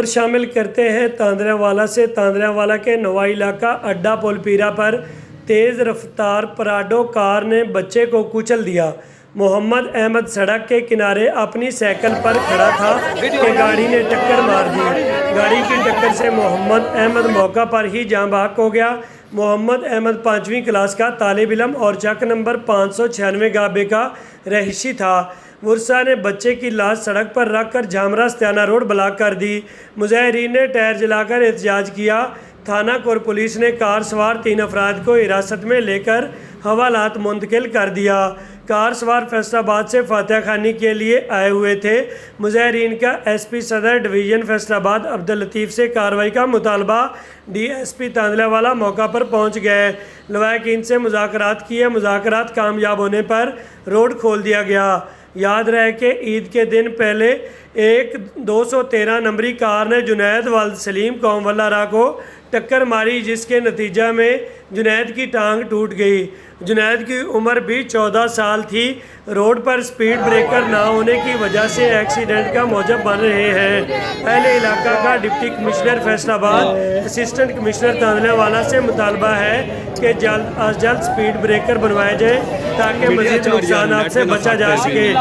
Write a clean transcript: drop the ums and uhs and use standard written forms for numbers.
شامل کرتے ہیں تاندریاوالا سے۔ تاندریاوالا کے نوائی علاقہ اڈا پولپیرا پر تیز رفتار پراڈو کار نے بچے کو کچل دیا۔ محمد احمد سڑک کے کنارے اپنی سائیکل پر کھڑا تھا کہ گاڑی نے ٹکر مار دی۔ گاڑی کی ٹکر سے محمد احمد موقع پر ہی جاں بحق ہو گیا۔ محمد احمد 5ویں کلاس کا طالب علم اور چک نمبر 596 گابے کا رہائشی تھا۔ ورثاء نے بچے کی لاش سڑک پر رکھ کر جھامرا استیانہ روڈ بلاک کر دی۔ مظاہرین نے ٹائر جلا کر احتجاج کیا۔ تھانہ کور پولیس نے کار سوار 3 افراد کو حراست میں لے کر حوالات منتقل کر دیا۔ کار سوار فیصل آباد سے فاتحہ خوانی کے لیے آئے ہوئے تھے۔ مظاہرین کا ایس پی صدر ڈویژن فیصل آباد عبداللطیف سے کارروائی کا مطالبہ۔ ڈی ایس پی تاندریاوالا موقع پر پہنچ گئے، لواحقین سے مذاکرات کیے۔ مذاکرات کامیاب ہونے پر روڈ کھول دیا گیا۔ یاد رہے کہ عید کے دن پہلے ایک 213 نمبری کار نے جنید والد سلیم قوم واللہ راہ کو ٹکر ماری، جس کے نتیجہ میں جنید کی ٹانگ ٹوٹ گئی۔ جنید کی عمر بھی 14 سال تھی۔ روڈ پر سپیڈ بریکر نہ ہونے کی وجہ سے ایکسیڈنٹ کا موجب بن رہے ہیں۔ اہل علاقہ کا ڈپٹی کمشنر فیصل آباد اسسٹنٹ کمشنر تاندریاوالا سے مطالبہ ہے کہ جلد از جلد سپیڈ بریکر بنوائے جائیں تاکہ مزید نقصانات سے بچا جا سکے۔